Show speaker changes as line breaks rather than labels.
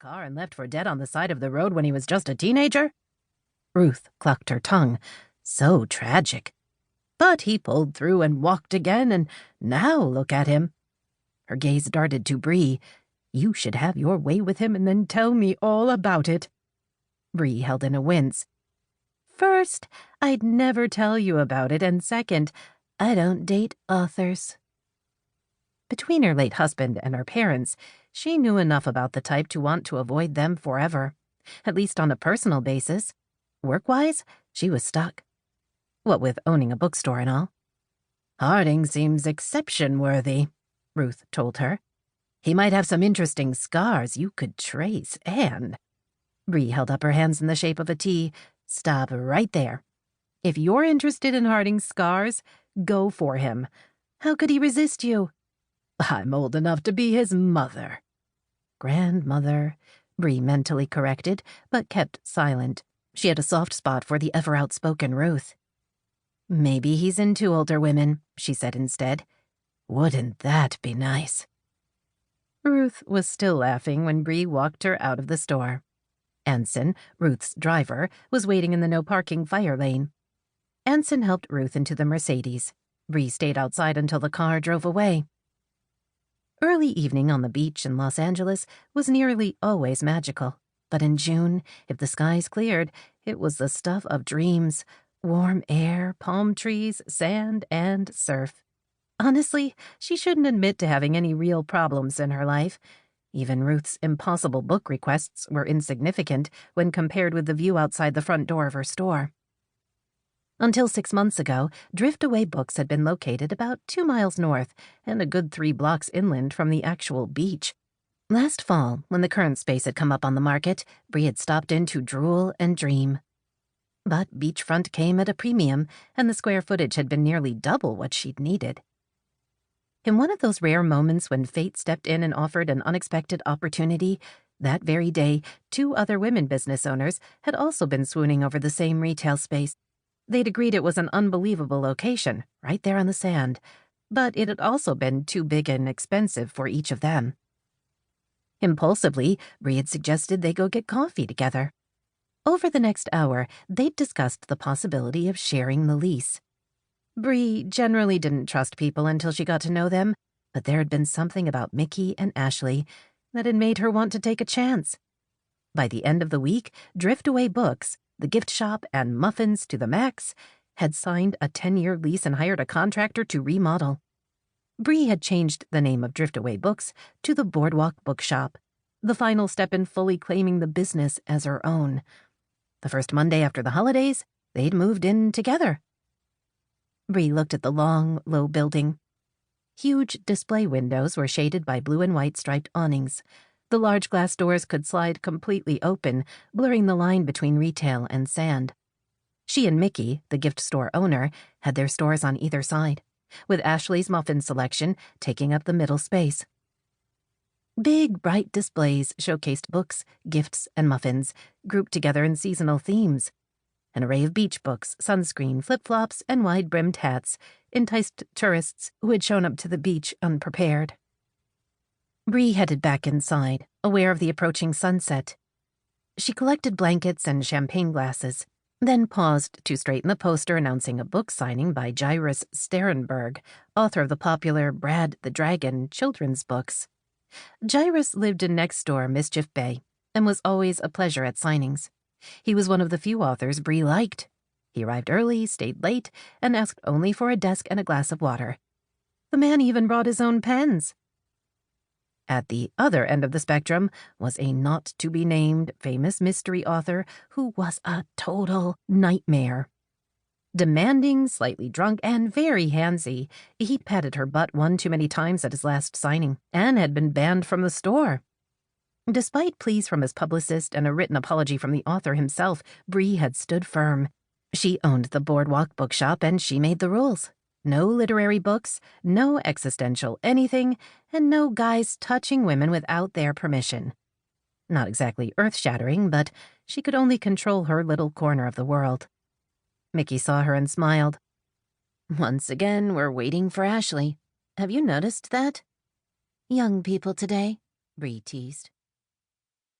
car and left for dead on the side of the road when he was just a teenager? Ruth clucked her tongue. So tragic. But he pulled through and walked again, and now look at him. Her gaze darted to Bree. You should have your way with him and then tell me all about it. Bree held in a wince. First, I'd never tell you about it, and second, I don't date authors. Between her late husband and her parents, she knew enough about the type to want to avoid them forever, at least on a personal basis. Work-wise, she was stuck. What with owning a bookstore and all. Harding seems exception-worthy, Ruth told her. He might have some interesting scars you could trace, and... Bree held up her hands in the shape of a T. Stop right there. If you're interested in Harding's scars, go for him. How could he resist you? I'm old enough to be his mother. Grandmother, Bree mentally corrected, but kept silent. She had a soft spot for the ever-outspoken Ruth. Maybe he's into older women, she said instead. Wouldn't that be nice? Ruth was still laughing when Bree walked her out of the store. Anson, Ruth's driver, was waiting in the no-parking fire lane. Anson helped Ruth into the Mercedes. Bree stayed outside until the car drove away. Early evening on the beach in Los Angeles was nearly always magical, but in June, if the skies cleared, it was the stuff of dreams. Warm air, palm trees, sand, and surf. Honestly, she shouldn't admit to having any real problems in her life. Even Ruth's impossible book requests were insignificant when compared with the view outside the front door of her store. Until 6 months ago, Driftaway Books had been located about 2 miles north and a good 3 blocks inland from the actual beach. Last fall, when the current space had come up on the market, Bree had stopped in to drool and dream. But beachfront came at a premium, and the square footage had been nearly double what she'd needed. In one of those rare moments when fate stepped in and offered an unexpected opportunity, that very day, 2 other women business owners had also been swooning over the same retail space. They'd agreed it was an unbelievable location, right there on the sand, but it had also been too big and expensive for each of them. Impulsively, Bree had suggested they go get coffee together. Over the next hour, they'd discussed the possibility of sharing the lease. Bree generally didn't trust people until she got to know them, but there had been something about Mikki and Ashley that had made her want to take a chance. By the end of the week, Driftaway Books, the gift shop, and Muffins to the Max had signed a 10-year lease and hired a contractor to remodel. Bree had changed the name of Driftaway Books to the Boardwalk Bookshop, the final step in fully claiming the business as her own. The first Monday after the holidays, they'd moved in together. Bree looked at the long, low building. Huge display windows were shaded by blue and white striped awnings. The large glass doors could slide completely open, blurring the line between retail and sand. She and Mikki, the gift store owner, had their stores on either side, with Ashley's muffin selection taking up the middle space. Big, bright displays showcased books, gifts, and muffins, grouped together in seasonal themes. An array of beach books, sunscreen, flip-flops, and wide-brimmed hats enticed tourists who had shown up to the beach unprepared. Bree headed back inside, aware of the approaching sunset. She collected blankets and champagne glasses, then paused to straighten the poster announcing a book signing by Jairus Sterenberg, author of the popular Brad the Dragon children's books. Jairus lived in next-door Mischief Bay and was always a pleasure at signings. He was one of the few authors Bree liked. He arrived early, stayed late, and asked only for a desk and a glass of water. The man even brought his own pens. At the other end of the spectrum was a not-to-be-named famous mystery author who was a total nightmare. Demanding, slightly drunk, and very handsy, he'd patted her butt one too many times at his last signing and had been banned from the store. Despite pleas from his publicist and a written apology from the author himself, Bree had stood firm. She owned the Boardwalk Bookshop and she made the rules. No literary books, no existential anything, and no guys touching women without their permission. Not exactly earth-shattering, but she could only control her little corner of the world. Mikki saw her and smiled. Once again, we're waiting for Ashley. Have you noticed that? Young people today, Bree teased.